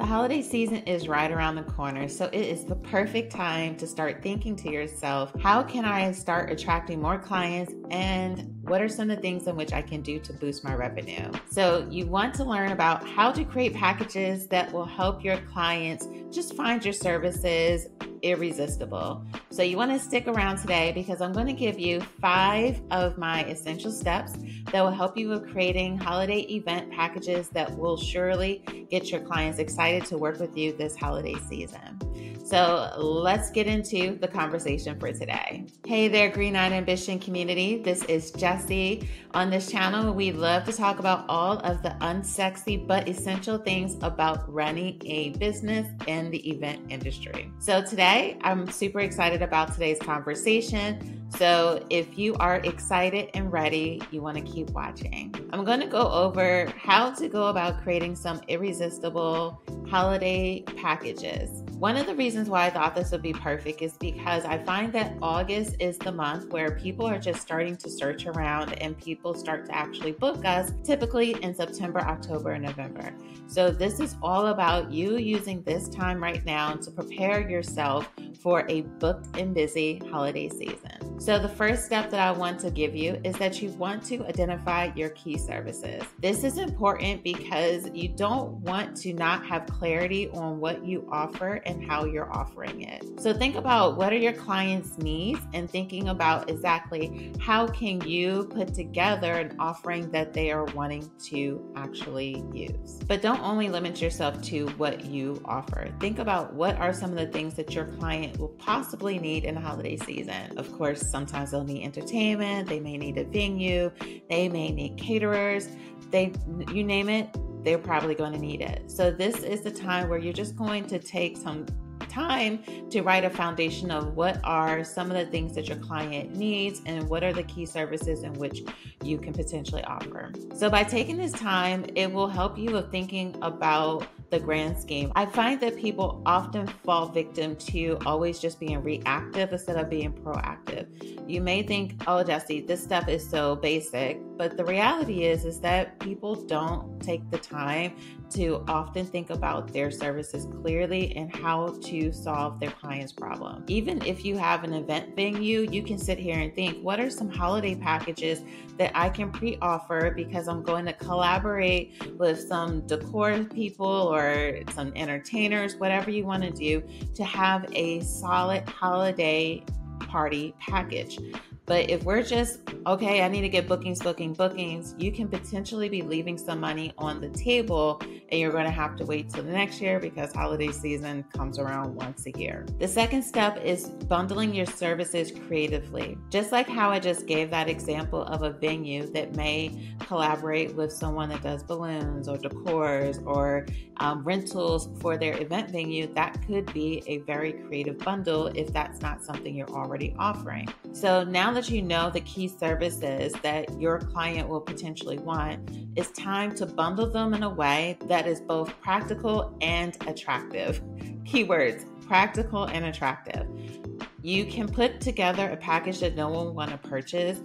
holiday season is right around the corner, so it is the perfect time to start thinking to yourself, how can I start attracting more clients, and what are some of the things in which I can do to boost my revenue? So you want to learn about how to create packages that will help your clients just find your services irresistible. So you want to stick around today because I'm going to give you 5 of my essential steps that will help you with creating holiday event packages that will surely get your clients excited to work with you this holiday season. So let's get into the conversation for today. Hey there, Greeneyed Ambition community. This is Jessie. On this channel, we love to talk about all of the unsexy but essential things about running a business in the event industry. So today, I'm super excited about today's conversation. So if you are excited and ready, you want to keep watching. I'm going to go over how to go about creating some irresistible holiday packages. One of the reasons why I thought this would be perfect is because I find that August is the month where people are just starting to search around and people start to actually book us, typically in September, October, and November. So this is all about you using this time right now to prepare yourself for a booked and busy holiday season. So the first step that I want to give you is that you want to identify your key services. This is important because you don't want to not have clarity on what you offer and how you're offering it. So think about what are your clients' needs and thinking about exactly how can you put together an offering that they are wanting to actually use. But don't only limit yourself to what you offer. Think about what are some of the things that your client will possibly need in the holiday season. Of course, sometimes they'll need entertainment, they may need a venue, they may need caterers, you name it, they're probably going to need it. So this is the time where you're just going to take some time to write a foundation of what are some of the things that your client needs and what are the key services in which you can potentially offer. So by taking this time, it will help you with thinking about the grand scheme. I find that people often fall victim to always just being reactive instead of being proactive. You may think, oh, Jessie, this stuff is so basic, but the reality is that people don't take the time to often think about their services clearly and how to solve their client's problem. Even if you have an event venue, you can sit here and think, what are some holiday packages that I can pre-offer because I'm going to collaborate with some decor people or some entertainers, whatever you want to do, to have a solid holiday party package. But if we're just, okay, I need to get bookings, you can potentially be leaving some money on the table and you're going to have to wait till the next year because holiday season comes around once a year. The second step is bundling your services creatively. Just like how I just gave that example of a venue that may collaborate with someone that does balloons or decors or rentals for their event venue, that could be a very creative bundle if that's not something you're already offering. So now that you know the key services that your client will potentially want, it's time to bundle them in a way that is both practical and attractive. Keywords, practical and attractive. You can put together a package that no one will want to purchase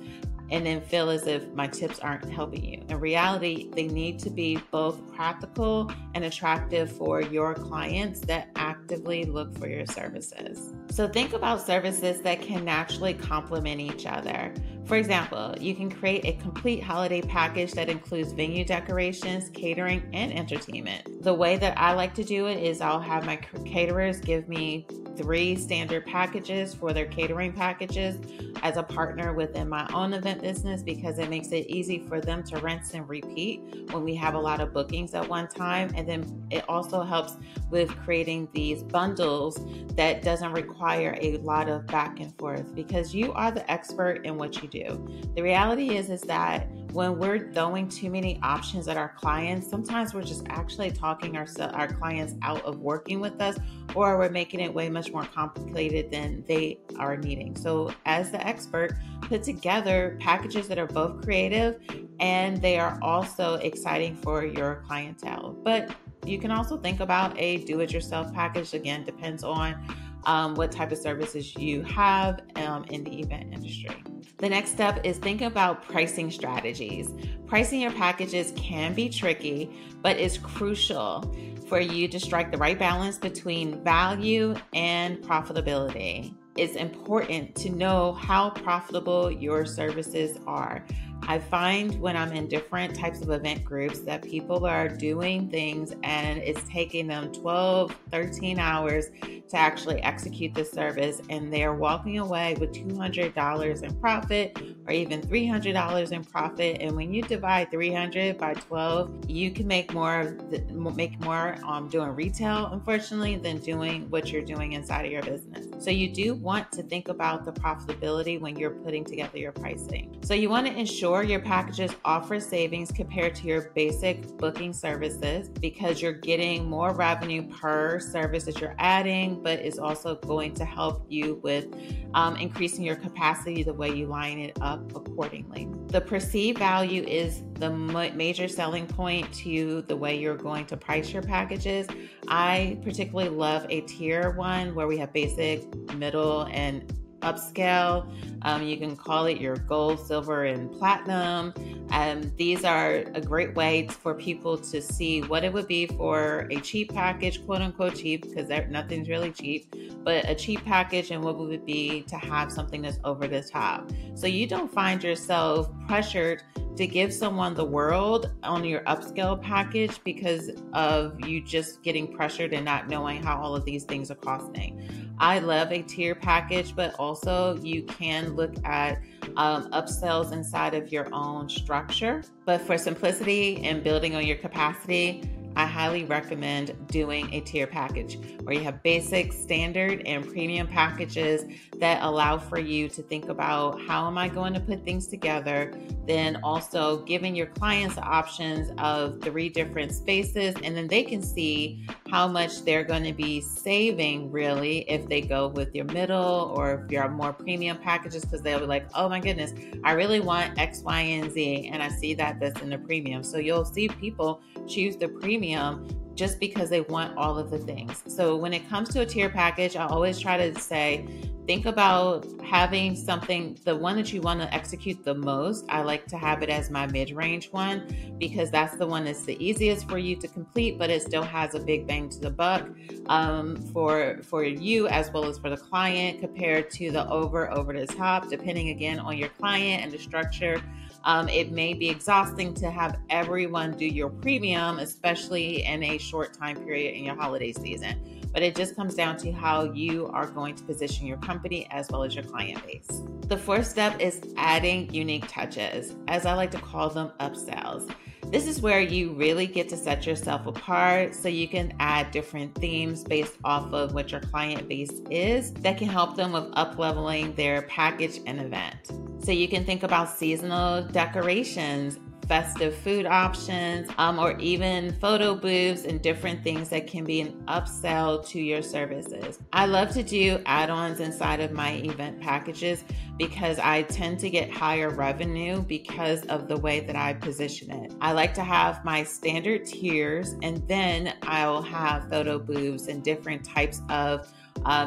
and then feel as if my tips aren't helping you. In reality, they need to be both practical and attractive for your clients that actively look for your services. So think about services that can naturally complement each other. For example, you can create a complete holiday package that includes venue decorations, catering, and entertainment. The way that I like to do it is I'll have my caterers give me 3 standard packages for their catering packages as a partner within my own event business because it makes it easy for them to rinse and repeat when we have a lot of bookings at one time. And then it also helps with creating these bundles that doesn't require a lot of back and forth because you are the expert in what you do. The reality is that when we're throwing too many options at our clients, sometimes we're just actually talking our clients out of working with us, or we're making it way much more complicated than they are needing. So as the expert, put together packages that are both creative and they are also exciting for your clientele. But you can also think about a do-it-yourself package. Again, depends on what type of services you have in the event industry. The next step is think about pricing strategies. Pricing your packages can be tricky, but it's crucial. for you to strike the right balance between value and profitability. It's important to know how profitable your services are. I find when I'm in different types of event groups that people are doing things and it's taking them 12, 13 hours to actually execute the service, and they're walking away with $200 in profit or even $300 in profit. And when you divide 300 by 12, you can make more doing retail, unfortunately, than doing what you're doing inside of your business. So you do want to think about the profitability when you're putting together your pricing. So you want to ensure your packages offer savings compared to your basic booking services, because you're getting more revenue per service that you're adding, but it's also going to help you with increasing your capacity the way you line it up accordingly. The perceived value is the major selling point to the way you're going to price your packages. I particularly love a tier one where we have basic, middle, and upscale. You can call it your gold, silver, and platinum. These are a great way for people to see what it would be for a cheap package, quote unquote cheap, because nothing's really cheap, but a cheap package, and what would it be to have something that's over the top. So you don't find yourself pressured to give someone the world on your upscale package because of you just getting pressured and not knowing how all of these things are costing. I love a tier package, but also you can look at upsells inside of your own structure. But for simplicity and building on your capacity, I highly recommend doing a tier package where you have basic, standard, and premium packages that allow for you to think about how am I going to put things together, then also giving your clients options of 3 different spaces, and then they can see how much they're going to be saving really if they go with your middle or if you're more premium packages, because they'll be like, oh my goodness, I really want X, Y, and Z, and I see that that's in the premium. So you'll see people choose the premium just because they want all of the things. So when it comes to a tier package, I always try to say, think about having something, the one that you want to execute the most. I like to have it as my mid-range one because that's the one that's the easiest for you to complete, but it still has a big bang to the buck for you as well as for the client, compared to the over the top, depending again on your client and the structure. It may be exhausting to have everyone do your premium, especially in a short time period in your holiday season. But it just comes down to how you are going to position your company as well as your client base. The 4th step is adding unique touches, as I like to call them upsells. This is where you really get to set yourself apart so you can add different themes based off of what your client base is that can help them with up-leveling their package and event. So you can think about seasonal decorations, festive food options, or even photo booths and different things that can be an upsell to your services. I love to do add-ons inside of my event packages because I tend to get higher revenue because of the way that I position it. I like to have my standard tiers, and then I'll have photo booths and different types of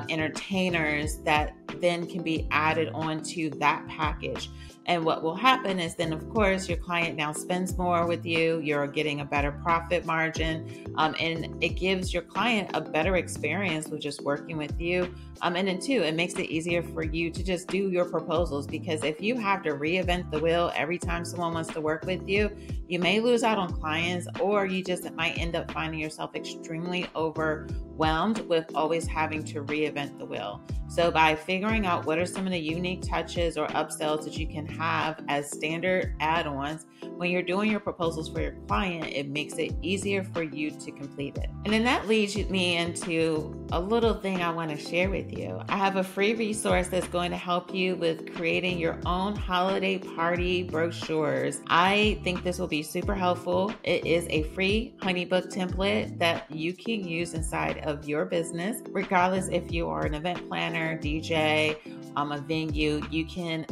entertainers that then can be added onto that package. And what will happen is then, of course, your client now spends more with you. You're getting a better profit margin, and it gives your client a better experience with just working with you. And then too, it makes it easier for you to just do your proposals, because if you have to reinvent the wheel every time someone wants to work with you, you may lose out on clients, or you just might end up finding yourself extremely overwhelmed with always having to reinvent the wheel. So by figuring out what are some of the unique touches or upsells that you can have as standard add-ons when you're doing your proposals for your client, it makes it easier for you to complete it. And then that leads me into a little thing I want to share with you. I have a free resource that's going to help you with creating your own holiday party brochures. I think this will be super helpful. It is a free Honeybook template that you can use inside of your business, regardless if you are an event planner, DJ, a venue. You can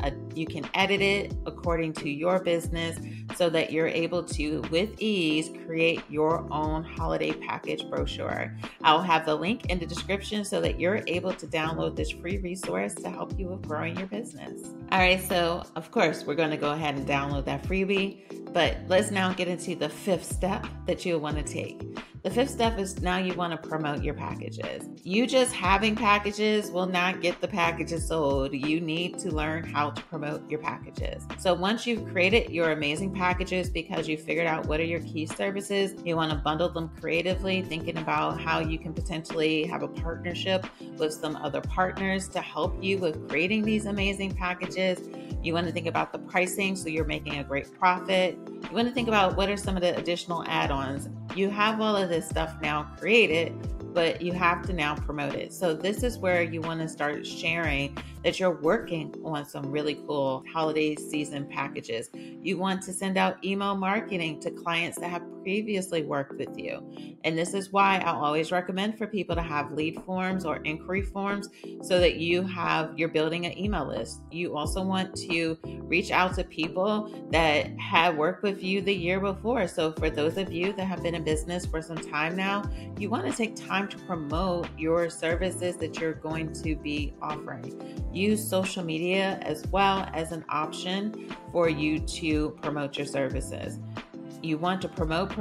edit it according to your business so that you're able to, with ease, create your own holiday package brochure. I'll have the link in the description so that you're able to download this free resource to help you with growing your business. All right, so of course, we're going to go ahead and download that freebie, but let's now get into the 5th step that you'll want to take. The fifth step is now you want to promote your packages. You just having packages will not get the packages sold. You need to learn how to promote your packages. So once you've created your amazing packages because you figured out what are your key services, you want to bundle them creatively, thinking about how you can potentially have a partnership with some other partners to help you with creating these amazing packages. You want to think about the pricing so you're making a great profit. You want to think about what are some of the additional add-ons. You have all of this stuff now created, but you have to now promote it. So this is where you want to start sharing that you're working on some really cool holiday season packages. You want to send out email marketing to clients that have previously worked with you. And this is why I always recommend for people to have lead forms or inquiry forms so that you're building an email list. You also want to reach out to people that have worked with you the year before. So for those of you that have been in business for some time now, you want to take time to promote your services that you're going to be offering. Use social media as well as an option for you to promote your services. You want to promote.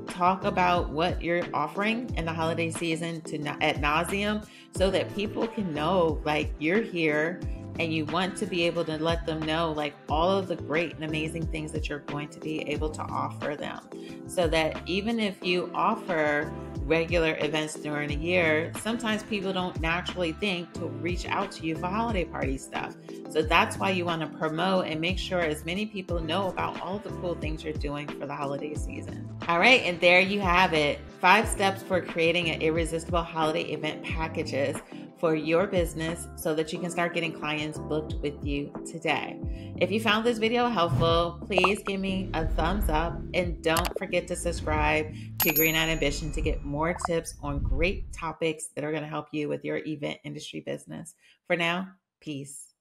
Talk about what you're offering in the holiday season ad nauseum so that people can know like you're here, and you want to be able to let them know like all of the great and amazing things that you're going to be able to offer them, so that even if you offer regular events during the year, sometimes people don't naturally think to reach out to you for holiday party stuff. So that's why you want to promote and make sure as many people know about all the cool things you're doing for the holiday season. All right, and there you have it. 5 steps for creating an irresistible holiday event packages for your business so that you can start getting clients booked with you today. If you found this video helpful, please give me a thumbs up and don't forget to subscribe to Greeneyed Ambition to get more tips on great topics that are going to help you with your event industry business. For now, peace.